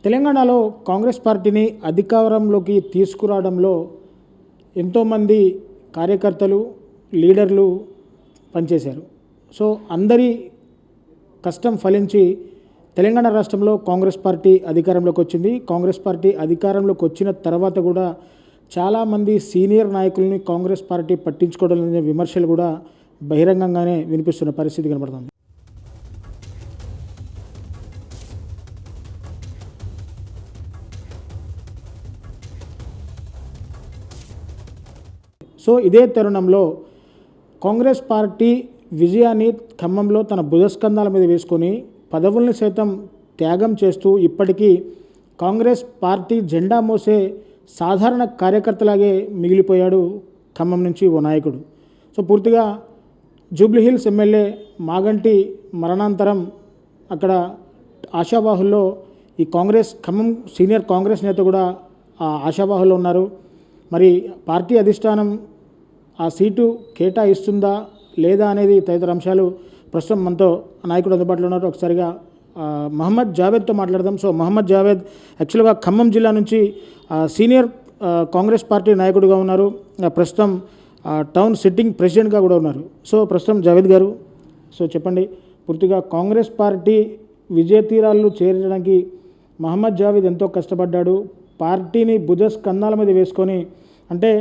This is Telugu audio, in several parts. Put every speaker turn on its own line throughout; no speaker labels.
తెలంగాణలో కాంగ్రెస్ పార్టీని అధికారంలోకి తీసుకురావడంలో ఎంతోమంది కార్యకర్తలు లీడర్లు పనిచేశారు. సో అందరి కష్టం ఫలించి తెలంగాణ రాష్ట్రంలో కాంగ్రెస్ పార్టీ అధికారంలోకి వచ్చింది. కాంగ్రెస్ పార్టీ అధికారంలోకి వచ్చిన తర్వాత కూడా చాలామంది సీనియర్ నాయకుల్ని కాంగ్రెస్ పార్టీ పట్టించుకోవడం లేదనే విమర్శలు కూడా బహిరంగంగానే వినిపిస్తున్న పరిస్థితి కనబడుతుంది. సో ఇదే తరుణంలో కాంగ్రెస్ పార్టీ విజయాన్ని ఖమ్మంలో తన భుజస్కంధాల మీద వేసుకొని పదవుల్ని సైతం త్యాగం చేస్తూ ఇప్పటికీ కాంగ్రెస్ పార్టీ జెండా మోసే సాధారణ కార్యకర్తలాగే మిగిలిపోయాడు ఖమ్మం నుంచి ఓ నాయకుడు. సో పూర్తిగా జూబ్లీహిల్స్ ఎమ్మెల్యే మాగంటి మరణాంతరం అక్కడ ఆశావాహుల్లో ఈ కాంగ్రెస్ ఖమ్మం సీనియర్ కాంగ్రెస్ నేత కూడా ఆ ఆశావాహుల్లో ఉన్నారు. మరి పార్టీ అధిష్టానం ఆ సీటు కేటాయిస్తుందా లేదా అనేది తదితర అంశాలు ప్రస్తుతం మనతో నాయకుడు అందుబాటులో ఉన్నారు. ఒకసారిగా మహమ్మద్ జావేద్తో మాట్లాడదాం. సో మహమ్మద్ జావేద్ యాక్చువల్గా ఖమ్మం జిల్లా నుంచి సీనియర్ కాంగ్రెస్ పార్టీ నాయకుడిగా ఉన్నారు. ప్రస్తుతం టౌన్ సిట్టింగ్ ప్రెసిడెంట్గా కూడా ఉన్నారు. సో ప్రస్తుతం జావేద్ గారు, సో చెప్పండి, పూర్తిగా కాంగ్రెస్ పార్టీ విజయ తీరాలు చేర్చడానికి మహమ్మద్ జావేద్ ఎంతో కష్టపడ్డాడు. పార్టీని భుజస్కంధాల మీద వేసుకొని, అంటే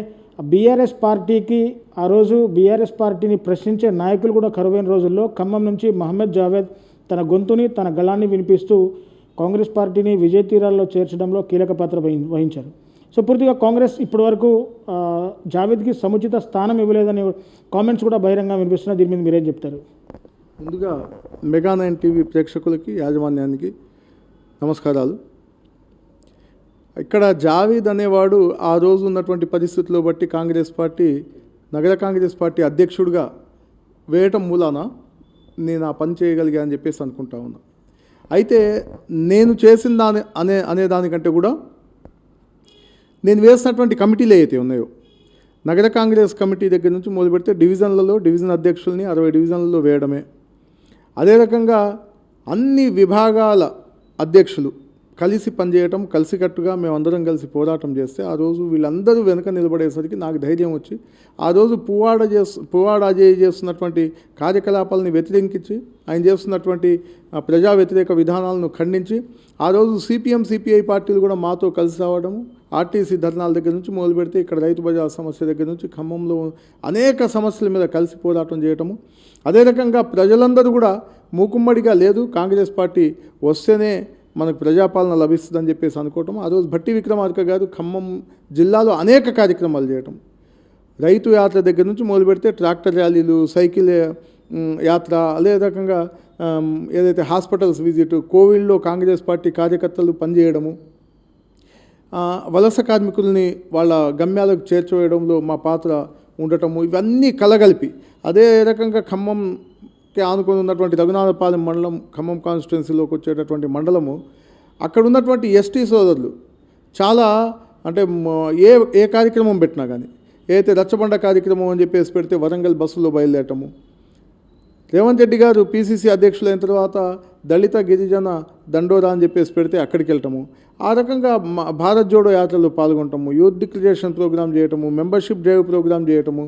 బీఆర్ఎస్ పార్టీకి ఆ రోజు బీఆర్ఎస్ పార్టీని ప్రశ్నించే నాయకులు కూడా కరువైన రోజుల్లో ఖమ్మం నుంచి మహమ్మద్ జావేద్ తన గొంతుని తన గళాన్ని వినిపిస్తూ కాంగ్రెస్ పార్టీని విజయ తీరాల్లో చేర్చడంలో కీలక పాత్ర వహించారు. సో పూర్తిగా కాంగ్రెస్ ఇప్పటివరకు జావేద్కి సముచిత స్థానం ఇవ్వలేదని కామెంట్స్ కూడా బహిరంగ వినిపిస్తున్నారు. దీని మీద మీరేం చెప్తారు?
ముందుగా మెగా9 టీవీ ప్రేక్షకులకి యాజమాన్యానికి నమస్కారాలు. ఇక్కడ జావేద్ అనేవాడు ఆ రోజు ఉన్నటువంటి పరిస్థితుల్లో బట్టి కాంగ్రెస్ పార్టీ నగర కాంగ్రెస్ పార్టీ అధ్యక్షుడిగా వేయటం మూలాన నేను ఆ పని చేయగలిగా అని చెప్పేసి అనుకుంటా ఉన్నా. అయితే నేను చేసిన అనే దానికంటే కూడా నేను వేసినటువంటి కమిటీలు ఏవైతే ఉన్నాయో, నగర కాంగ్రెస్ కమిటీ దగ్గర నుంచి మొదలు పెడితే డివిజన్లలో డివిజన్ అధ్యక్షుల్ని 60 డివిజన్లలో వేయడమే, అదే రకంగా అన్ని విభాగాల అధ్యక్షులు కలిసి పనిచేయటం, కలిసికట్టుగా మేమందరం కలిసి పోరాటం చేస్తే ఆ రోజు వీళ్ళందరూ వెనుక నిలబడేసరికి నాకు ధైర్యం వచ్చి ఆ రోజు పువ్వాడ అజయ్ చేస్తున్నటువంటి కార్యకలాపాలని వ్యతిరేకించి ఆయన చేస్తున్నటువంటి ప్రజా వ్యతిరేక విధానాలను ఖండించి ఆ రోజు సిపిఎం సిపిఐ పార్టీలు కూడా మాతో కలిసి రావడము, ఆర్టీసీ ధర్నాల దగ్గర నుంచి మొదలు పెడితే ఇక్కడ రైతు బజార్ సమస్య దగ్గర నుంచి ఖమ్మంలో అనేక సమస్యల మీద కలిసి పోరాటం చేయటము, అదే రకంగా ప్రజలందరూ కూడా మూకుమ్మడిగా లేదు కాంగ్రెస్ పార్టీ వస్తేనే మనకు ప్రజాపాలన లభిస్తుందని చెప్పేసి అనుకోవటం, ఆ రోజు భట్టి విక్రమార్క గారు ఖమ్మం జిల్లాలో అనేక కార్యక్రమాలు చేయటం, రైతు యాత్ర దగ్గర నుంచి మొదలు పెడితే ట్రాక్టర్ ర్యాలీలు, సైకిల్ యాత్ర, అదే రకంగా ఏదైతే హాస్పిటల్స్ విజిట్, కోవిడ్లో కాంగ్రెస్ పార్టీ కార్యకర్తలు పనిచేయడము, వలస కార్మికుల్ని వాళ్ళ గమ్యాలకు చేర్చివేయడంలో మా పాత్ర ఉండటము, ఇవన్నీ కలగలిపి అదే రకంగా ఖమ్మంకి ఆనుకొని ఉన్నటువంటి రఘునాథపాలెం మండలం ఖమ్మం కాన్స్టిట్యున్సీలోకి వచ్చేటటువంటి మండలము, అక్కడ ఉన్నటువంటి ఎస్టీ సోదరులు చాలా అంటే ఏ కార్యక్రమం పెట్టినా కానీ, ఏదైతే రచ్చబండ కార్యక్రమం అని చెప్పేసి పెడితే వరంగల్ బస్సులో బయలుదేరటము, రేవంత్ రెడ్డి గారు పిసిసి అధ్యక్షులైన తర్వాత దళిత గిరిజన దండోరా అని చెప్పేసి పెడితే అక్కడికి వెళ్ళటము, ఆ రకంగా భారత్ జోడో యాత్రలో పాల్గొనటము, యూత్ డిక్లరేషన్ ప్రోగ్రామ్ చేయటము, మెంబర్షిప్ డ్రైవ్ ప్రోగ్రామ్ చేయటము,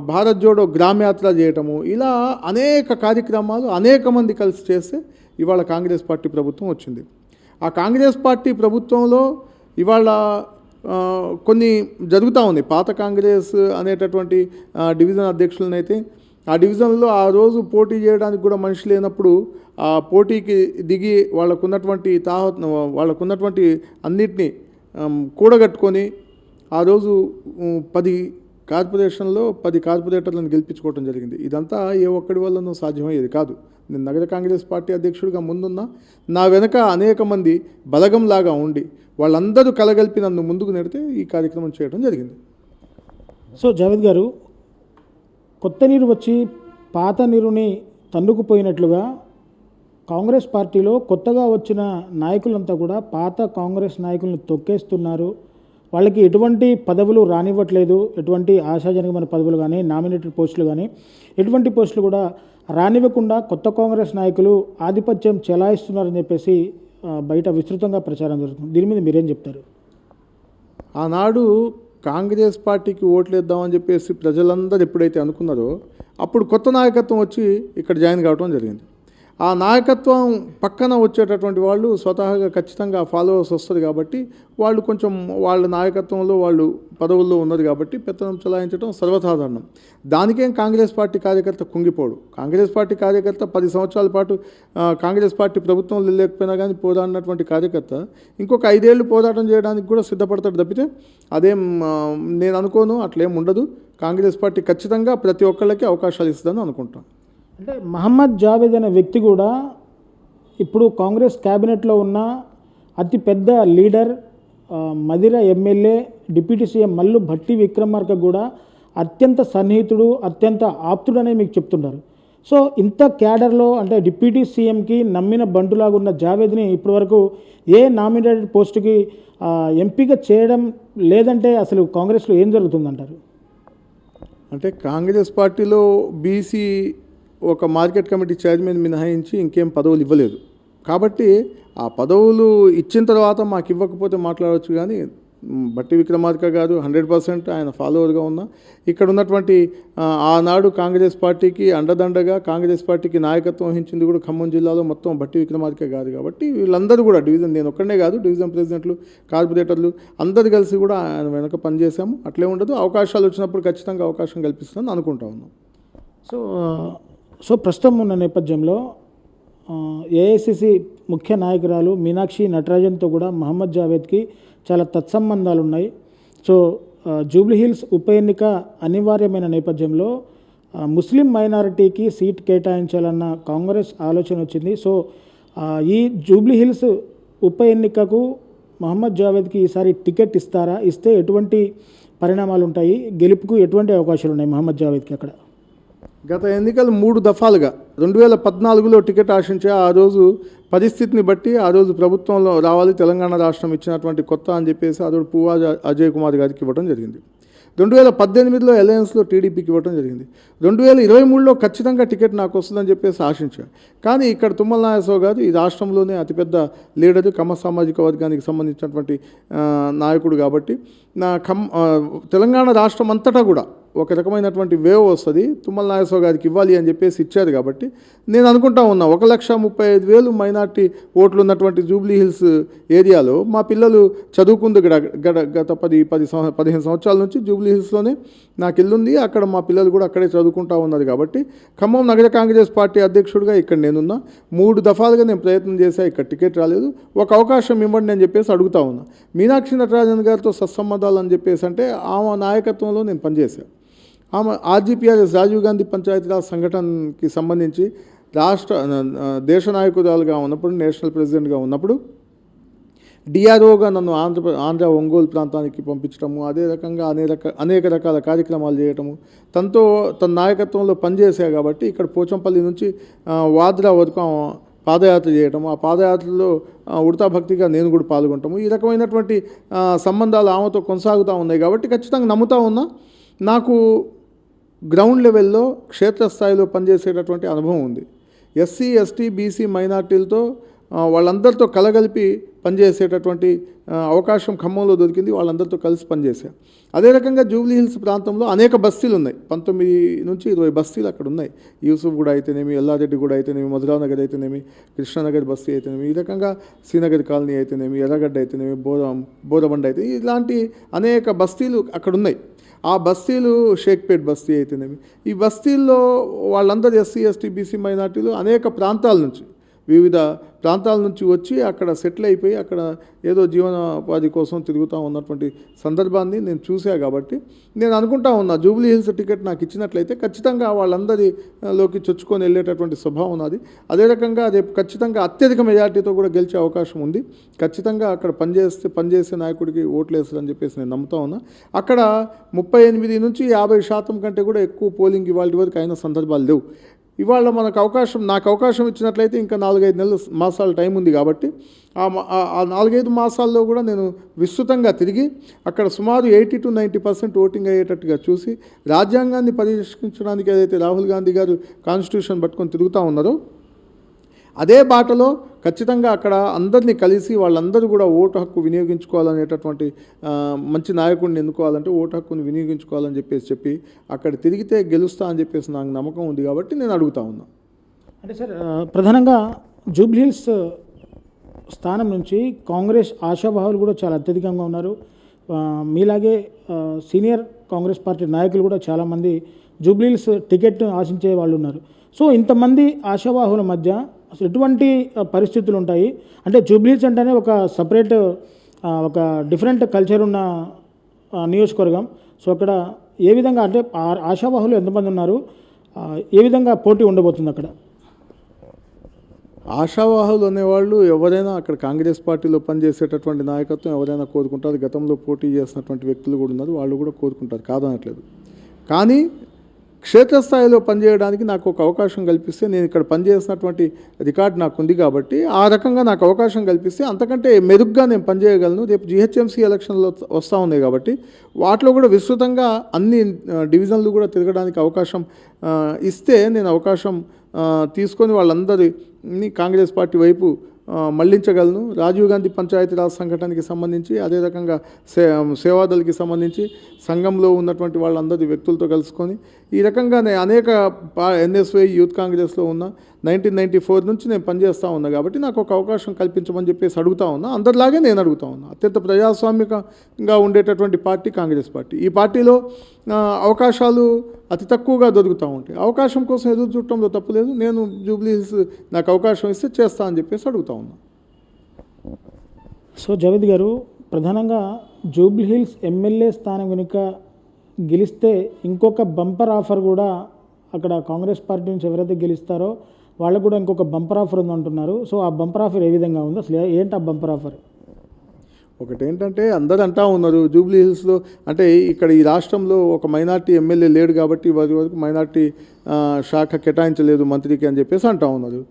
భారత్ జోడో గ్రామయాత్ర చేయటము, ఇలా అనేక కార్యక్రమాలు అనేక మంది కలిసి చేస్తే ఇవాళ కాంగ్రెస్ పార్టీ ప్రభుత్వం వచ్చింది. ఆ కాంగ్రెస్ పార్టీ ప్రభుత్వంలో ఇవాళ కొన్ని జరుగుతూ ఉన్నాయి. పాత కాంగ్రెస్ అనేటటువంటి డివిజన్ అధ్యక్షులనైతే ఆ డివిజన్లో ఆ రోజు పోటీ చేయడానికి కూడా మనిషి లేనప్పుడు ఆ పోటీకి దిగి వాళ్ళకున్నటువంటి అన్నిటినీ కూడగట్టుకొని ఆ రోజు 10 కార్పొరేషన్లో 10 కార్పొరేటర్లను గెలిపించుకోవడం జరిగింది. ఇదంతా ఏ ఒక్కడి వల్లనూ సాధ్యమయ్యేది కాదు. నేను నగర కాంగ్రెస్ పార్టీ అధ్యక్షుడిగా ముందున్నా, నా వెనక అనేక మంది బలగంలాగా ఉండి వాళ్ళందరూ కలగలిపి నన్ను ముందుకు నెడితే ఈ కార్యక్రమం చేయడం జరిగింది.
సో జావేద్ గారు, కొత్త నీరు వచ్చి పాత నీరుని తన్నుకుపోయినట్లుగా కాంగ్రెస్ పార్టీలో కొత్తగా వచ్చిన నాయకులంతా కూడా పాత కాంగ్రెస్ నాయకులను తొక్కేస్తున్నారు. వాళ్ళకి ఎటువంటి పదవులు రానివ్వట్లేదు, ఎటువంటి ఆశాజనకమైన పదవులు కానీ, నామినేటెడ్ పోస్టులు కానీ, ఎటువంటి పోస్టులు కూడా రానివ్వకుండా కొత్త కాంగ్రెస్ నాయకులు ఆధిపత్యం చెలాయిస్తున్నారని చెప్పేసి బయట విస్తృతంగా ప్రచారం జరుగుతుంది. దీని మీద మీరేం చెప్తారు?
ఆనాడు కాంగ్రెస్ పార్టీకి ఓట్లేద్దామని చెప్పేసి ప్రజలందరూ ఎప్పుడైతే అనుకున్నారో అప్పుడు కొత్త నాయకత్వం వచ్చి ఇక్కడ జాయిన్ కావడం జరిగింది. ఆ నాయకత్వం పక్కన వచ్చేటటువంటి వాళ్ళు స్వతహాగా ఖచ్చితంగా ఫాలోవర్స్ వస్తుంది కాబట్టి వాళ్ళు కొంచెం వాళ్ళ నాయకత్వంలో వాళ్ళు పదవుల్లో ఉన్నది కాబట్టి పెత్తనం చలాయించడం సర్వసాధారణం. దానికేం కాంగ్రెస్ పార్టీ కార్యకర్త కుంగిపోడు. కాంగ్రెస్ పార్టీ కార్యకర్త 10 సంవత్సరాల పాటు కాంగ్రెస్ పార్టీ ప్రభుత్వంలో లేకపోయినా కానీ పోరాడినటువంటి కార్యకర్త ఇంకొక 5 ఏళ్ళు పోరాటం చేయడానికి కూడా సిద్ధపడతాడు తప్పితే అదేం నేను అనుకోను, అట్లేం ఉండదు. కాంగ్రెస్ పార్టీ ఖచ్చితంగా ప్రతి ఒక్కళ్ళకి అవకాశాలు ఇస్తుందని అనుకుంటాను.
అంటే మహమ్మద్ జావేద్ అనే వ్యక్తి కూడా ఇప్పుడు కాంగ్రెస్ క్యాబినెట్లో ఉన్న అతిపెద్ద leader, Madhira MLA, deputy CM Mallu Bhatti Vikramarka కూడా అత్యంత సన్నిహితుడు, అత్యంత ఆప్తుడనే మీకు చెప్తున్నారు. సో ఇంత క్యాడర్లో అంటే డిప్యూటీ సీఎంకి నమ్మిన బంటులాగా ఉన్న జావేద్ని ఇప్పటివరకు ఏ నామినేటెడ్ పోస్టుకి ఎంపిక చేయడం లేదంటే అసలు కాంగ్రెస్లో ఏం జరుగుతుందంటారు?
అంటే కాంగ్రెస్ పార్టీలో బీసీ ఒక మార్కెట్ కమిటీ చైర్మన్ మినహాయించి ఇంకేం పదవులు ఇవ్వలేదు కాబట్టి ఆ పదవులు ఇచ్చిన తర్వాత మాకు ఇవ్వకపోతే మాట్లాడవచ్చు. కానీ భట్టి విక్రమార్క గారు 100% ఆయన ఫాలోవర్గా ఉన్న ఇక్కడ ఉన్నటువంటి ఆనాడు కాంగ్రెస్ పార్టీకి అండదండగా కాంగ్రెస్ పార్టీకి నాయకత్వం వహించింది కూడా ఖమ్మం జిల్లాలో మొత్తం భట్టి విక్రమార్క గారు కాబట్టి వీళ్ళందరూ కూడా డివిజన్, నేను ఒక్కడే కాదు, డివిజన్ ప్రెసిడెంట్లు, కార్పొరేటర్లు అందరు కలిసి కూడా ఆయన వెనక పనిచేశాము. అట్లే ఉండదు, అవకాశాలు వచ్చినప్పుడు ఖచ్చితంగా అవకాశం కల్పిస్తుందని అనుకుంటా ఉన్నాం.
సో ప్రస్తుతం ఉన్న నేపథ్యంలో ఏఐసిసి ముఖ్య నాయకురాలు మీనాక్షి నటరాజన్తో కూడా మహమ్మద్ జావేద్కి చాలా తత్సంబంధాలు ఉన్నాయి. సో జూబ్లీహిల్స్ ఉప ఎన్నిక అనివార్యమైన నేపథ్యంలో ముస్లిం మైనారిటీకి సీట్ కేటాయించాలన్న కాంగ్రెస్ ఆలోచన వచ్చింది. సో ఈ జూబ్లీహిల్స్ ఉప ఎన్నికకు మహమ్మద్ జావేద్కి ఈసారి టికెట్ ఇస్తారా? ఇస్తే ఎటువంటి పరిణామాలు ఉంటాయి? గెలుపుకు ఎటువంటి అవకాశాలు ఉన్నాయి మహమ్మద్ జావేద్కి అక్కడ?
గత ఎన్నికలు 3 దఫాలుగా 2014లో టికెట్ ఆశించే ఆ రోజు పరిస్థితిని బట్టి ఆ రోజు ప్రభుత్వంలో రావాలి తెలంగాణ రాష్ట్రం ఇచ్చినటువంటి కొత్త అని చెప్పేసి ఆ రోజు పువ్వా అజయ్ కుమార్ గారికి ఇవ్వడం జరిగింది. 2018లో అలయన్స్లో టీడీపీకి ఇవ్వడం జరిగింది. 2023లో ఖచ్చితంగా టికెట్ నాకు వస్తుందని చెప్పేసి ఆశించాను. కానీ ఇక్కడ తుమ్మల నాగేశ్వరరావు గారు ఈ రాష్ట్రంలోనే అతిపెద్ద లీడరు, కమ్మ సామాజిక వర్గానికి సంబంధించినటువంటి నాయకుడు కాబట్టి తెలంగాణ రాష్ట్రం అంతటా కూడా ఒక రకమైనటువంటి వేవ్ వస్తుంది, తుమ్మల నాగేశ్వరరావు గారికి ఇవ్వాలి అని చెప్పేసి ఇచ్చారు. కాబట్టి నేను అనుకుంటా ఉన్నా 1,35,000 మైనార్టీ ఓట్లు ఉన్నటువంటి జూబ్లీహిల్స్ ఏరియాలో మా పిల్లలు చదువుకుంది. గత 15 సంవత్సరాల నుంచి జూబ్లీహిల్స్లోనే నాకు ఇల్లుంది, అక్కడ మా పిల్లలు కూడా అక్కడే చదువుకుంటా ఉన్నారు. కాబట్టి ఖమ్మం నగర కాంగ్రెస్ పార్టీ అధ్యక్షుడిగా ఇక్కడ నేనున్నా. 3 దఫాలుగా నేను ప్రయత్నం చేశా, ఇక్కడ టికెట్ రాలేదు. ఒక అవకాశం ఇవ్వండి అని చెప్పేసి అడుగుతా ఉన్నా. మీనాక్షి నటరాజన్ గారితో సత్సంబంధాలు అని చెప్పేసి అంటే ఆమె నాయకత్వంలో నేను పనిచేశాను. ఆమె ఆర్జీపీఆర్ఎస్ రాజీవ్ గాంధీ పంచాయతీరాజ్ సంఘటనకి సంబంధించి దేశ నాయకురాలుగా ఉన్నప్పుడు, నేషనల్ ప్రెసిడెంట్గా ఉన్నప్పుడు డిఆర్ఓగా నన్ను ఆంధ్ర ఒంగోలు ప్రాంతానికి పంపించడము, అదే రకంగా అనేక రకాల కార్యక్రమాలు చేయటము, తన నాయకత్వంలో పనిచేసా. కాబట్టి ఇక్కడ పోచంపల్లి నుంచి వాద్రా వరకు పాదయాత్ర చేయటం, ఆ పాదయాత్రలో ఉడతా భక్తిగా నేను కూడా పాల్గొంటాము. ఈ రకమైనటువంటి సంబంధాలు ఆమెతో కొనసాగుతూ ఉన్నాయి. కాబట్టి ఖచ్చితంగా నమ్ముతా ఉన్నా. నాకు గ్రౌండ్ లెవెల్లో క్షేత్రస్థాయిలో పనిచేసేటటువంటి అనుభవం ఉంది. ఎస్సీ, ఎస్టీ, బీసీ మైనార్టీలతో వాళ్ళందరితో కలగలిపి పనిచేసేటటువంటి అవకాశం ఖమ్మంలో దొరికింది. వాళ్ళందరితో కలిసి పనిచేశాను. అదే రకంగా జూబ్లీహిల్స్ ప్రాంతంలో అనేక బస్తీలు ఉన్నాయి, 19 నుంచి 20 బస్తీలు అక్కడ ఉన్నాయి. యూసుఫ్ కూడా అయితేనేమి, ఎల్లారెడ్డి కూడా అయితేనేమి, మధురానగర్ అయితేనేమి, కృష్ణానగర్ బస్తీ అయితేనేమి, ఈ రకంగా శ్రీనగర్ కాలనీ అయితేనేమి, ఎర్రగడ్డ అయితేనేమి, బోరబండ అయితే ఇలాంటి అనేక బస్తీలు అక్కడ ఉన్నాయి. ఆ బస్తీలు షేక్పేట్ బస్తీ అయితేనేమి, ఈ బస్తీల్లో వాళ్ళందరూ ఎస్సీ, ఎస్టీ, బీసీ మైనార్టీలు అనేక ప్రాంతాల నుంచి, వివిధ ప్రాంతాల నుంచి వచ్చి అక్కడ సెటిల్ అయిపోయి అక్కడ ఏదో జీవనోపాధి కోసం తిరుగుతూ ఉన్నటువంటి సందర్భాన్ని నేను చూసా. కాబట్టి నేను అనుకుంటా ఉన్నా జూబ్లీహిల్స్ టికెట్ నాకు ఇచ్చినట్లయితే ఖచ్చితంగా వాళ్ళందరిలోకి చొచ్చుకొని వెళ్ళేటటువంటి స్వభావం ఉన్నది. అదే రకంగా రేపు ఖచ్చితంగా అత్యధిక మెజార్టీతో కూడా గెలిచే అవకాశం ఉంది. ఖచ్చితంగా అక్కడ పనిచేసే నాయకుడికి ఓట్లు వేస్తారని చెప్పేసి నేను నమ్ముతా ఉన్నా. అక్కడ 38 నుంచి 50% కంటే కూడా ఎక్కువ పోలింగ్ ఇవాళ వరకు అయిన సందర్భాలు లేవు. ఇవాళ నాకు అవకాశం ఇచ్చినట్లయితే ఇంకా 4-5 మాసాల టైం ఉంది. కాబట్టి ఆ 4-5 మాసాల్లో కూడా నేను విస్తృతంగా తిరిగి అక్కడ సుమారు 80-90% ఓటింగ్ అయ్యేటట్టుగా చూసి రాజ్యాంగాన్ని పరిరక్షించడానికి ఏదైతే రాహుల్ గాంధీ గారు కాన్స్టిట్యూషన్ పట్టుకొని తిరుగుతూ ఉన్నారో అదే బాటలో ఖచ్చితంగా అక్కడ అందరినీ కలిసి వాళ్ళందరూ కూడా ఓటు హక్కు వినియోగించుకోవాలనేటటువంటి మంచి నాయకుడిని ఎన్నుకోవాలంటే ఓటు హక్కుని వినియోగించుకోవాలని చెప్పి అక్కడ తిరిగితే గెలుస్తా అని చెప్పేసి నాకు నమ్మకం ఉంది కాబట్టి నేను అడుగుతా ఉన్నా.
అంటే సార్ ప్రధానంగా జూబ్లీహిల్స్ స్థానం నుంచి కాంగ్రెస్ ఆశావాహులు కూడా చాలా అత్యధికంగా ఉన్నారు. మీలాగే సీనియర్ కాంగ్రెస్ పార్టీ నాయకులు కూడా చాలామంది జూబ్లీహిల్స్ టికెట్ను ఆశించే వాళ్ళు ఉన్నారు. సో ఇంతమంది ఆశావాహుల మధ్య అసలు ఎటువంటి పరిస్థితులు ఉంటాయి? అంటే జూబ్లీహిల్స్ అంటేనే ఒక సపరేట్ ఒక డిఫరెంట్ కల్చర్ ఉన్న నియోజకవర్గం. సో అక్కడ ఏ విధంగా అంటే ఆశావాహులు ఎంతమంది ఉన్నారు, ఏ విధంగా పోటీ ఉండబోతుంది అక్కడ?
ఆశావాహులు అనేవాళ్ళు ఎవరైనా అక్కడ కాంగ్రెస్ పార్టీలో పనిచేసేటటువంటి నాయకత్వం ఎవరైనా కోరుకుంటారు. గతంలో పోటీ చేసినటువంటి వ్యక్తులు కూడా ఉన్నారు, వాళ్ళు కూడా కోరుకుంటారు, కాదనట్లేదు. కానీ క్షేత్రస్థాయిలో పనిచేయడానికి నాకు ఒక అవకాశం కల్పిస్తే, నేను ఇక్కడ పనిచేసినటువంటి రికార్డు నాకు ఉంది కాబట్టి ఆ రకంగా నాకు అవకాశం కల్పిస్తే అంతకంటే మెరుగ్గా నేను పనిచేయగలను. రేపు జిహెచ్ఎంసీ ఎలక్షన్లో వస్తూ ఉన్నాయి కాబట్టి వాటిలో కూడా విస్తృతంగా అన్ని డివిజన్లు కూడా తిరగడానికి అవకాశం ఇస్తే నేను అవకాశం తీసుకొని వాళ్ళందరినీ కాంగ్రెస్ పార్టీ వైపు మళ్లించగలను. రాజీవ్ గాంధీ పంచాయతీరాజ్ సంఘటనకి సంబంధించి, అదే రకంగా సేవాదళకి సంబంధించి సంఘంలో ఉన్నటువంటి వాళ్ళందరి వ్యక్తులతో కలుసుకొని ఈ రకంగా నేను అనేక ఎన్ఎస్వై యూత్ కాంగ్రెస్లో ఉన్న 1994 నుంచి నేను పనిచేస్తూ ఉన్నా కాబట్టి నాకు ఒక అవకాశం కల్పించమని చెప్పేసి అడుగుతా ఉన్నా. అందరిలాగే నేను అడుగుతా ఉన్నా. అత్యంత ప్రజాస్వామికంగా ఉండేటటువంటి పార్టీ కాంగ్రెస్ పార్టీ. ఈ పార్టీలో అవకాశాలు అతి తక్కువగా దొరుకుతూ ఉంటాయి. అవకాశం కోసం ఎదురు చూడటంలో తప్పులేదు. నేను జూబ్లీహిల్స్ నాకు అవకాశం ఇస్తే చేస్తా అని చెప్పేసి అడుగుతా ఉన్నా.
సో జావేద్ గారు, ప్రధానంగా జూబ్లీహిల్స్ ఎమ్మెల్యే స్థానం కనుక గెలిస్తే ఇంకొక బంపర్ ఆఫర్ కూడా అక్కడ కాంగ్రెస్ పార్టీ నుంచి ఎవరైతే గెలుస్తారో వాళ్ళకు కూడా ఇంకొక బంపర్ ఆఫర్ ఉందంటున్నారు. సో ఆ బంపర్ ఆఫర్ ఏ విధంగా ఉంది, అసలు ఏంటి ఆ బంపర్ ఆఫర్?
ఒకటేంటంటే అందరు అంటా ఉన్నారు జూబ్లీహిల్స్లో, అంటే ఇక్కడ ఈ రాష్ట్రంలో ఒక మైనార్టీ ఎమ్మెల్యే లేడు కాబట్టి వారి వరకు మైనార్టీ శాఖ కేటాయించలేదు మంత్రికి అని చెప్పేసి అంటా ఉన్నారు.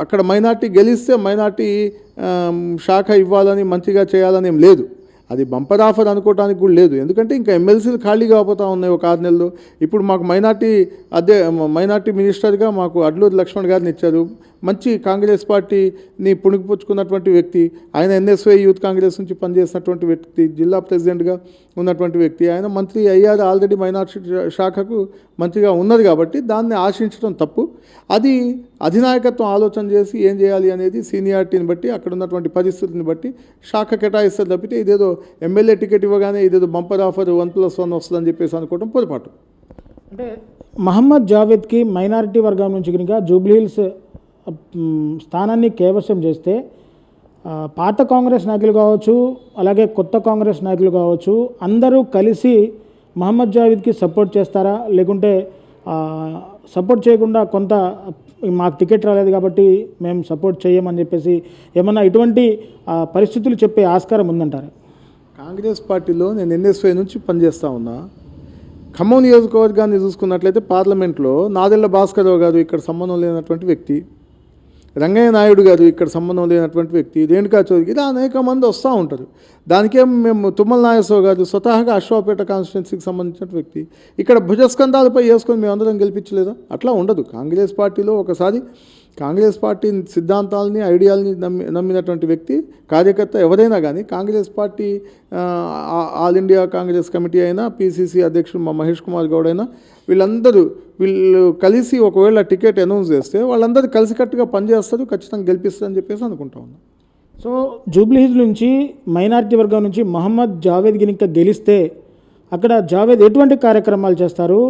అక్కడ మైనార్టీ గెలిస్తే మైనార్టీ శాఖ ఇవ్వాలని మంత్రిగా చేయాలని ఏం లేదు. అది బంపర్ ఆఫర్ అనుకోవడానికి కూడా లేదు. ఎందుకంటే ఇంకా ఎమ్మెల్సీలు ఖాళీగా అయిపోతూ ఉన్నాయి ఒక 6 నెలలు. ఇప్పుడు మాకు మైనార్టీ మినిస్టర్గా మాకు అడ్లూరి లక్ష్మణ్ గారిని ఇచ్చారు. మంచి కాంగ్రెస్ పార్టీని పుణికిపుచ్చుకున్నటువంటి వ్యక్తి ఆయన. ఎన్ఎస్వై యూత్ కాంగ్రెస్ నుంచి పనిచేసినటువంటి వ్యక్తి, జిల్లా ప్రెసిడెంట్గా ఉన్నటువంటి వ్యక్తి ఆయన. మంత్రి అయ్యారు, ఆల్రెడీ మైనార్టీ శాఖకు మంత్రిగా ఉన్నది కాబట్టి దాన్ని ఆశించడం తప్పు. అది అధినాయకత్వం ఆలోచన చేసి ఏం చేయాలి అనేది సీనియారిటీని బట్టి, అక్కడ ఉన్నటువంటి పరిస్థితిని బట్టి శాఖ కేటాయిస్తారు తప్పితే ఇదేదో ఎమ్మెల్యే టికెట్ ఇవ్వగానే ఇదేదో బంపర్ ఆఫర్ 1+1 వస్తుందని చెప్పేసి అనుకోవడం పొరపాటు.
అంటే మహమ్మద్ జావేద్కి మైనారిటీ వర్గం నుంచి కనుక జూబ్లీహిల్స్ స్థానాన్ని కైవసం చేస్తే పాత కాంగ్రెస్ నాయకులు కావచ్చు, అలాగే కొత్త కాంగ్రెస్ నాయకులు కావచ్చు, అందరూ కలిసి మహమ్మద్ జావేద్కి సపోర్ట్ చేస్తారా? లేకుంటే సపోర్ట్ చేయకుండా కొంత మాకు టికెట్ రాలేదు కాబట్టి మేము సపోర్ట్ చేయమని చెప్పేసి ఏమన్నా ఇటువంటి పరిస్థితులు చెప్పే ఆస్కారం ఉందంటారా?
కాంగ్రెస్ పార్టీలో నేను ఎన్ఎస్వై నుంచి పనిచేస్తూ ఉన్నా. ఖమ్మం నియోజకవర్గాన్ని చూసుకున్నట్లయితే పార్లమెంట్లో నాదెళ్ల భాస్కరరావు గారు ఇక్కడ సంబంధం లేనటువంటి వ్యక్తి, రంగయ్య నాయుడు గారు ఇక్కడ సంబంధం లేనటువంటి వ్యక్తి, రేణుకా చౌదరి, ఇలా అనేక మంది వస్తూ ఉంటారు. దానికేం మేము తుమ్మల నాగేశ్వరరావు గారు స్వతహాగా అశ్వాపేట కాన్స్టిట్యున్సీకి సంబంధించిన వ్యక్తి, ఇక్కడ భుజస్కంధాలపై వేసుకొని మేము అందరం గెలిపించలేదా? అట్లా ఉండదు. కాంగ్రెస్ పార్టీలో ఒకసారి కాంగ్రెస్ పార్టీ సిద్ధాంతాలని, ఐడియాలని నమ్మినటువంటి వ్యక్తి, కార్యకర్త ఎవరైనా కానీ Congress party all India Congress committee అయినా, పిసిసి అధ్యక్షుడు మా మహేష్ కుమార్ గౌడ్ అయినా, వీళ్ళు కలిసి ఒకవేళ టికెట్ అనౌన్స్ చేస్తే వాళ్ళందరూ కలిసికట్టుగా పనిచేస్తారు, ఖచ్చితంగా గెలిపిస్తారని చెప్పేసి అనుకుంటా ఉన్నాం.
సో జూబ్లీహిల్స్ నుంచి మైనారిటీ వర్గం నుంచి మహమ్మద్ జావేద్ గినిక గెలిస్తే అక్కడ జావేద్ ఎటువంటి కార్యక్రమాలు చేస్తారు?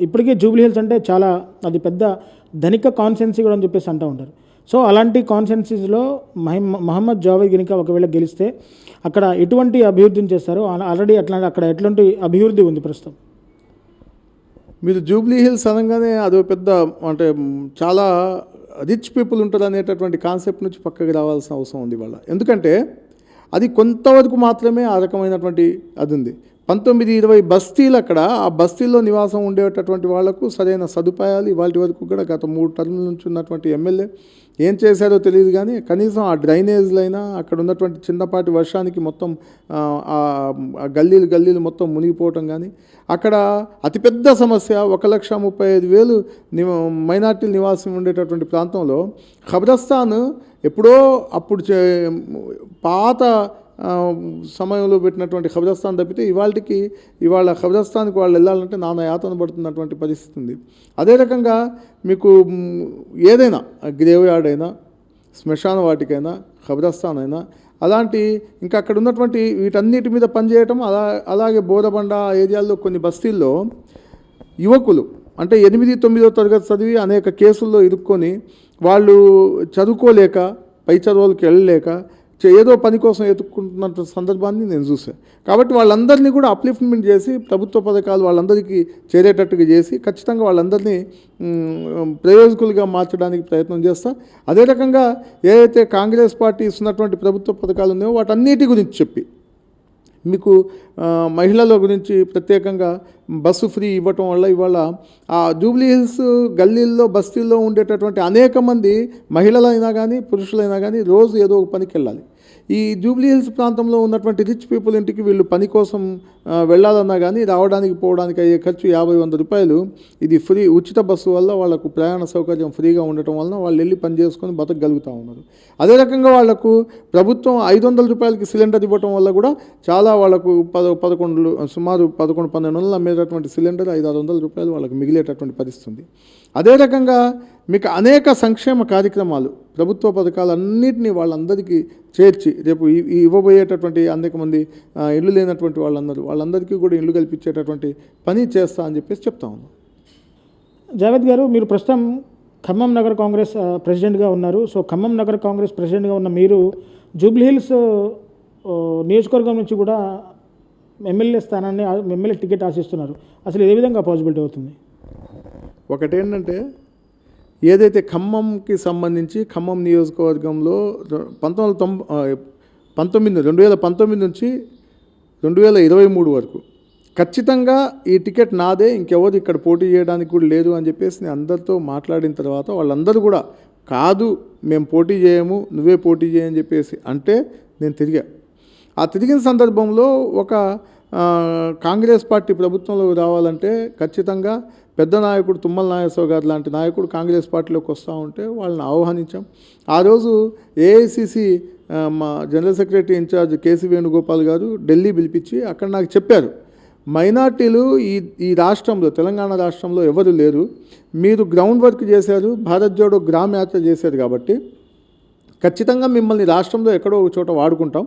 ఇప్పటికీ జూబ్లీహిల్స్ అంటే చాలా అది పెద్ద ధనిక కాన్స్టిట్యున్సీ కూడా అని చెప్పేసి అంటూ ఉంటారు. సో అలాంటి కాన్స్టిట్యున్సీస్లో మహమ్మద్ జావేద్ గినిక ఒకవేళ గెలిస్తే అక్కడ ఎటువంటి అభివృద్ధిని చేస్తారు? ఆల్రెడీ అక్కడ ఎట్లాంటి అభివృద్ధి ఉంది ప్రస్తుతం?
మీరు జూబ్లీహిల్స్ అనగానే అదో పెద్ద అంటే చాలా రిచ్ పీపుల్ ఉంటారు అనేటటువంటి కాన్సెప్ట్ నుంచి పక్కకి రావాల్సిన అవసరం ఉంది వాళ్ళ. ఎందుకంటే అది కొంతవరకు మాత్రమే ఆ రకమైనటువంటి అది ఉంది. 19-20 బస్తీలు అక్కడ, ఆ బస్తీల్లో నివాసం ఉండేటటువంటి వాళ్లకు సరైన సదుపాయాలు ఇవాళ వరకు కూడా గత 3 టర్ముల నుంచి ఉన్నటువంటి ఎమ్మెల్యే ఏం చేశారో తెలియదు. కానీ కనీసం ఆ డ్రైనేజ్లైనా అక్కడ ఉన్నటువంటి చిన్నపాటి వర్షానికి మొత్తం ఆ గల్లీలు మొత్తం మునిగిపోవటం, కానీ అక్కడ అతిపెద్ద సమస్య 1,35,000 మైనార్టీలు నివాసం ఉండేటటువంటి ప్రాంతంలో ఖబ్రస్థాన్ ఎప్పుడో అప్పుడు పాత సమయంలో పెట్టినటువంటి ఖబ్రస్థాన్ తప్పితే ఇవాళ ఖబ్రస్థాన్కి వాళ్ళు వెళ్ళాలంటే నానా యాతన పడుతున్నటువంటి పరిస్థితి ఉంది. అదే రకంగా మీకు ఏదైనా గ్రేవ్ యార్డ్ అయినా, శ్మశాన వాటికైనా, ఖబ్రస్థాన్ అయినా అలాంటి ఇంకా అక్కడ ఉన్నటువంటి వీటన్నిటి మీద పనిచేయటం, అలాగే బోరబండ ఏరియాల్లో కొన్ని బస్తీల్లో యువకులు అంటే 8-9వ తరగతి చదివి అనేక కేసుల్లో ఇరుక్కొని వాళ్ళు చదువుకోలేక, పై చదువులకు వెళ్ళలేక ఏదో పని కోసం ఎత్తుక్కుంటున్న సందర్భాన్ని నేను చూసాను. కాబట్టి వాళ్ళందరినీ కూడా అప్లిఫ్ట్మెంట్ చేసి ప్రభుత్వ పథకాలు వాళ్ళందరికీ చేరేటట్టుగా చేసి ఖచ్చితంగా వాళ్ళందరినీ ప్రయోజకులుగా మార్చడానికి ప్రయత్నం చేస్తా. అదే రకంగా ఏదైతే కాంగ్రెస్ పార్టీ ఇస్తున్నటువంటి ప్రభుత్వ పథకాలు ఉన్నాయో వాటన్నిటి గురించి చెప్పి మీకు మహిళల గురించి ప్రత్యేకంగా బస్సు ఫ్రీ ఇవ్వటం వల్ల ఇవాళ ఆ జూబ్లీ హిల్స్ గల్లీల్లో బస్తీల్లో ఉండేటటువంటి అనేక మంది మహిళలైనా కానీ పురుషులైనా కానీ రోజు ఏదో ఒక పనికి వెళ్ళాలి. ఈ జూబ్లీ హిల్స్ ప్రాంతంలో ఉన్నటువంటి రిచ్ పీపుల్ ఇంటికి వీళ్ళు పని కోసం వెళ్ళాలన్నా కానీ రావడానికి పోవడానికి అయ్యే ఖర్చు 50-100 రూపాయలు. ఇది ఫ్రీ ఉచిత బస్సు వల్ల వాళ్ళకు ప్రయాణ సౌకర్యం ఫ్రీగా ఉండటం వలన వాళ్ళు వెళ్ళి పని చేసుకొని బతకగలుగుతూ ఉన్నారు. అదే రకంగా వాళ్లకు ప్రభుత్వం 500 రూపాయలకి సిలిండర్ ఇవ్వటం వల్ల కూడా చాలా వాళ్ళకు సుమారు 11-12 అమ్మేటటువంటి సిలిండర్ 500-600 రూపాయలు వాళ్ళకి మిగిలేటటువంటి పరిస్థితి. అదే రకంగా మీకు అనేక సంక్షేమ కార్యక్రమాలు ప్రభుత్వ పథకాలన్నింటినీ వాళ్ళందరికీ చేర్చి రేపు ఇవ్వబోయేటటువంటి అనేక మంది ఇళ్ళు లేనటువంటి వాళ్ళందరికీ కూడా ఇళ్ళు కల్పించేటటువంటి పని చేస్తా అని చెప్పేసి చెప్తా ఉన్నాం.
జావేద్ గారు, మీరు ప్రస్తుతం ఖమ్మం నగర కాంగ్రెస్ ప్రెసిడెంట్గా ఉన్నారు. సో ఖమ్మం నగర కాంగ్రెస్ ప్రెసిడెంట్గా ఉన్న మీరు జూబ్లీ హిల్స్ నియోజకవర్గం నుంచి కూడా ఎమ్మెల్యే టికెట్ ఆశిస్తున్నారు. అసలు ఏ విధంగా పాసిబిలిటీ అవుతుంది?
ఒకటేంటంటే ఏదైతే ఖమ్మంకి సంబంధించి ఖమ్మం నియోజకవర్గంలో 2019 నుంచి 2023 వరకు ఖచ్చితంగా ఈ టికెట్ నాదే, ఇంకెవరు ఇక్కడ పోటీ చేయడానికి కూడా లేదు అని చెప్పేసి నేను అందరితో మాట్లాడిన తర్వాత వాళ్ళందరూ కూడా కాదు మేము పోటీ చేయము, నువ్వే పోటీ చేయని చెప్పేసి అంటే నేను తిరిగిన సందర్భంలో ఒక కాంగ్రెస్ పార్టీ ప్రభుత్వంలో రావాలంటే ఖచ్చితంగా పెద్ద నాయకుడు తుమ్మల నాగేశ్వరరావు గారు లాంటి నాయకుడు కాంగ్రెస్ పార్టీలోకి వస్తూ ఉంటే వాళ్ళని ఆహ్వానించాం. ఆ రోజు ఏఐసిసి మా general secretary incharge KC Venugopal గారు ఢిల్లీ పిలిపించి అక్కడ నాకు చెప్పారు, మైనార్టీలు ఈ రాష్ట్రంలో తెలంగాణ రాష్ట్రంలో ఎవరు లేరు, మీరు గ్రౌండ్ వర్క్ చేశారు, భారత్ జోడో గ్రామ యాత్ర చేశారు కాబట్టి ఖచ్చితంగా మిమ్మల్ని రాష్ట్రంలో ఎక్కడో ఒక చోట వాడుకుంటాం,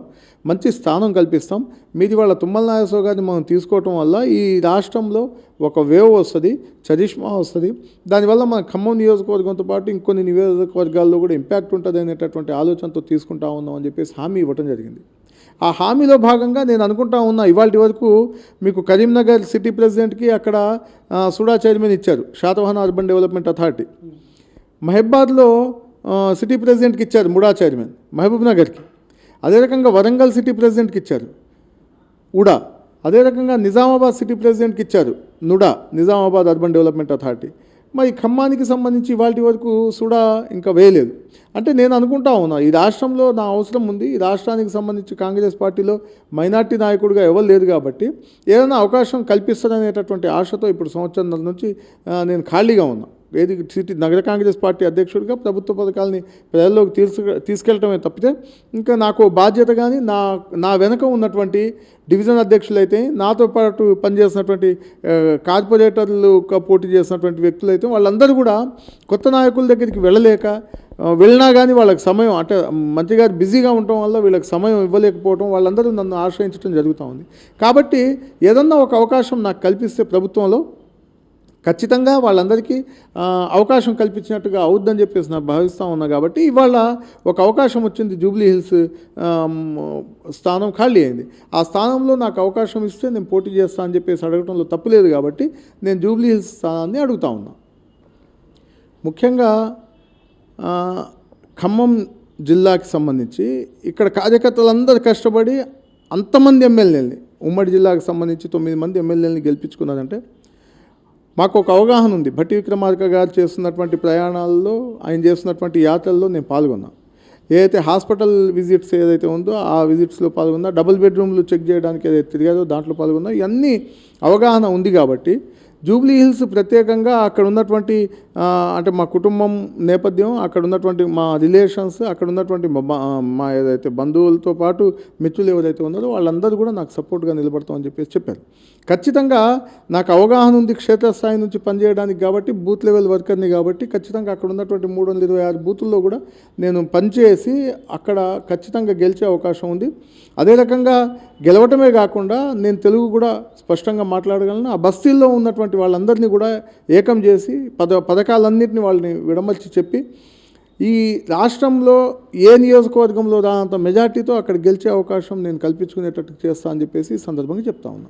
మంచి స్థానం కల్పిస్తాం. మీది వాళ్ళ తుమ్మల నాగేశ్వరరావు గారిని మనం తీసుకోవటం వల్ల ఈ రాష్ట్రంలో ఒక వేవ్ వస్తుంది, చరిష్మా వస్తుంది, దానివల్ల మన ఖమ్మం నియోజకవర్గంతో పాటు ఇంకొన్ని నియోజకవర్గాల్లో కూడా ఇంపాక్ట్ ఉంటుంది అనేటటువంటి ఆలోచనతో తీసుకుంటా ఉన్నాం అని చెప్పేసి హామీ ఇవ్వటం జరిగింది. ఆ హామీలో భాగంగా నేను అనుకుంటా ఉన్నా ఇవాళ వరకు మీకు కరీంనగర్ సిటీ ప్రెసిడెంట్కి అక్కడ సుడా చైర్మన్ ఇచ్చారు, శాతవాహన అర్బన్ డెవలప్మెంట్ అథారిటీ. మహబాద్లో సిటీ ప్రెసిడెంట్కి ఇచ్చారు ముడా చైర్మన్ మహబూబ్ నగర్కి. అదే రకంగా వరంగల్ సిటీ ప్రెసిడెంట్కి ఇచ్చారు ఉడా. అదే రకంగా నిజామాబాద్ సిటీ ప్రెసిడెంట్కి ఇచ్చారు NUDA, Nizamabad urban development authority. మరి ఖమ్మానికి సంబంధించి ఇవాళ వరకు సుడా ఇంకా వేయలేదు. అంటే నేను అనుకుంటా ఉన్నా ఈ రాష్ట్రంలో నా అవసరం ఉంది, ఈ రాష్ట్రానికి సంబంధించి కాంగ్రెస్ పార్టీలో మైనార్టీ నాయకుడిగా ఎవరు లేదు కాబట్టి ఏదైనా అవకాశం కల్పిస్తారనేటటువంటి ఆశతో ఇప్పుడు సంవత్సరం నుంచి నేను ఖాళీగా ఉన్నా. సిటీ నగర కాంగ్రెస్ పార్టీ అధ్యక్షుడిగా ప్రభుత్వ పథకాలని ప్రజల్లోకి తీసుకెళ్ళటమే తప్పితే ఇంకా నాకు బాధ్యత కానీ నా వెనక ఉన్నటువంటి డివిజన్ అధ్యక్షులైతే నాతో పాటు పనిచేసినటువంటి కార్పొరేటర్లు పోటీ చేసినటువంటి వ్యక్తులైతే వాళ్ళందరూ కూడా కొత్త నాయకుల దగ్గరికి వెళ్ళినా కానీ వాళ్ళకి సమయం అంటే మంత్రి గారు బిజీగా ఉండటం వల్ల వీళ్ళకి సమయం ఇవ్వలేకపోవడం, వాళ్ళందరూ నన్ను ఆశ్రయించడం జరుగుతూ ఉంది. కాబట్టి ఏదన్నా ఒక అవకాశం నాకు కల్పిస్తే ప్రభుత్వంలో ఖచ్చితంగా వాళ్ళందరికీ అవకాశం కల్పించినట్టుగా అవుద్దని చెప్పేసి నాకు భావిస్తూ ఉన్నా. కాబట్టి ఇవాళ ఒక అవకాశం వచ్చింది, జూబ్లీ హిల్స్ స్థానం ఖాళీ అయింది. ఆ స్థానంలో నాకు అవకాశం ఇస్తే నేను పోటీ చేస్తా అని చెప్పేసి అడగటంలో తప్పులేదు. కాబట్టి నేను జూబ్లీ హిల్స్ స్థానాన్ని అడుగుతా ఉన్నా. ముఖ్యంగా ఖమ్మం జిల్లాకి సంబంధించి ఇక్కడ కార్యకర్తలందరూ కష్టపడి అంతమంది ఎమ్మెల్యేలని ఉమ్మడి జిల్లాకు సంబంధించి 9 మంది ఎమ్మెల్యేలని గెలిపించుకున్నారంటే మాకు ఒక అవగాహన ఉంది. భట్టి విక్రమార్క గారు చేస్తున్నటువంటి ప్రయాణాల్లో, ఆయన చేస్తున్నటువంటి యాత్రల్లో నేను పాల్గొన్నా. ఏదైతే హాస్పిటల్ విజిట్స్ ఏదైతే ఉందో ఆ విజిట్స్లో పాల్గొన్నా, డబుల్ బెడ్రూమ్లు చెక్ చేయడానికి ఏదైతే తిరిగారో దాంట్లో పాల్గొన్నా. ఇవన్నీ అవగాహన ఉంది కాబట్టి జూబ్లీ హిల్స్ ప్రత్యేకంగా అక్కడ ఉన్నటువంటి అంటే మా కుటుంబం నేపథ్యం, అక్కడ ఉన్నటువంటి మా రిలేషన్స్, అక్కడ ఉన్నటువంటి మా ఏదైతే బంధువులతో పాటు మిత్రులు ఎవరైతే ఉన్నారో వాళ్ళందరూ కూడా నాకు సపోర్ట్గా నిలబడతామని చెప్పారు. ఖచ్చితంగా నాకు అవగాహన ఉంది క్షేత్రస్థాయి నుంచి పనిచేయడానికి కాబట్టి, బూత్ లెవెల్ వర్కర్ని కాబట్టి ఖచ్చితంగా అక్కడ ఉన్నటువంటి 326 బూతుల్లో కూడా నేను పనిచేసి అక్కడ ఖచ్చితంగా గెలిచే అవకాశం ఉంది. అదే రకంగా గెలవటమే కాకుండా నేను తెలుగు కూడా స్పష్టంగా మాట్లాడగలను. ఆ బస్తీల్లో ఉన్నటువంటి వాళ్ళందరినీ కూడా ఏకం చేసి పథకాలన్నింటినీ వాళ్ళని విడమర్చి చెప్పి ఈ రాష్ట్రంలో ఏ నియోజకవర్గంలో రానంత మెజార్టీతో అక్కడ గెలిచే అవకాశం నేను కల్పించుకునేటట్టు చేస్తా అని చెప్పేసి ఈ సందర్భంగా చెప్తా ఉన్నా.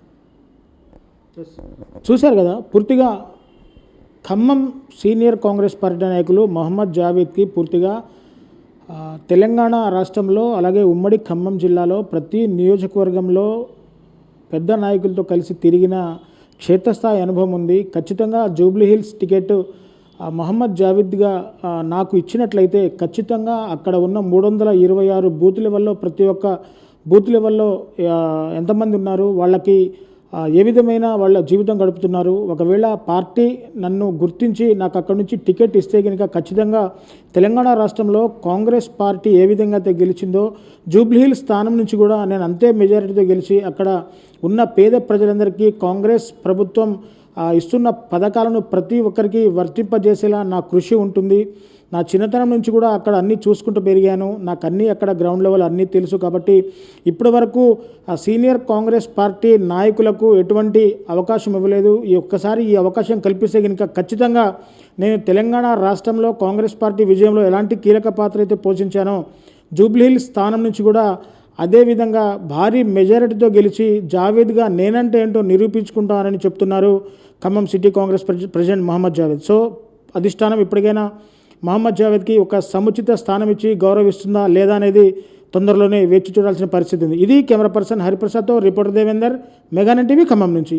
చూశారు కదా, పూర్తిగా ఖమ్మం సీనియర్ కాంగ్రెస్ పార్టీ నాయకులు మహమ్మద్ జావేద్కి పూర్తిగా తెలంగాణ రాష్ట్రంలో అలాగే ఉమ్మడి ఖమ్మం జిల్లాలో ప్రతి నియోజకవర్గంలో పెద్ద నాయకులతో కలిసి తిరిగిన క్షేత్రస్థాయి అనుభవం ఉంది. ఖచ్చితంగా జూబ్లీ హిల్స్ టికెట్ మహమ్మద్ జావేద్గా నాకు ఇచ్చినట్లయితే ఖచ్చితంగా అక్కడ ఉన్న 326 బూత్ లెవెల్లో ప్రతి ఒక్క బూత్ లెవెల్లో ఎంతమంది ఉన్నారు, వాళ్ళకి ఏ విధమైన వాళ్ళ జీవితం గడుపుతున్నారు, ఒకవేళ పార్టీ నన్ను గుర్తించి నాకు అక్కడి నుంచి టికెట్ ఇస్తే కనుక ఖచ్చితంగా తెలంగాణ రాష్ట్రంలో కాంగ్రెస్ పార్టీ ఏ విధంగా అయితే గెలిచిందో జూబ్లీ హిల్స్ స్థానం నుంచి కూడా నేను అంతే మెజారిటీతో గెలిచి అక్కడ ఉన్న పేద ప్రజలందరికీ కాంగ్రెస్ ప్రభుత్వం ఇస్తున్న పథకాలను ప్రతి ఒక్కరికి వర్తింపజేసేలా నా కృషి ఉంటుంది. నా చిన్నతనం నుంచి కూడా అక్కడ అన్నీ చూసుకుంటూ పెరిగాను, నాకు అన్నీ అక్కడ గ్రౌండ్ లెవెల్ అన్నీ తెలుసు. కాబట్టి ఇప్పటి వరకు సీనియర్ కాంగ్రెస్ పార్టీ నాయకులకు ఎటువంటి అవకాశం ఇవ్వలేదు. ఒక్కసారి ఈ అవకాశం కల్పిస్తే కనుక ఖచ్చితంగా నేను తెలంగాణ రాష్ట్రంలో కాంగ్రెస్ పార్టీ విజయంలో ఎలాంటి కీలక పాత్ర అయితే పోషించానో జూబ్లీ హిల్స్ స్థానం నుంచి కూడా అదేవిధంగా భారీ మెజారిటీతో గెలిచి జావేద్గా నేనంటే ఏంటో నిరూపించుకుంటానని చెప్తున్నారు Khammam city Congress president Mohammed Javed. So అధిష్టానం ఇప్పటికైనా మహమ్మద్ జావేద్కి ఒక సముచిత స్థానం ఇచ్చి గౌరవిస్తుందా లేదా అనేది తొందరలోనే వేచి చూడాల్సిన పరిస్థితి ఉంది. ఇది కెమెరా పర్సన్ హరిప్రసాద్తో reporter Devender, mega nine TV Khammam నుంచి.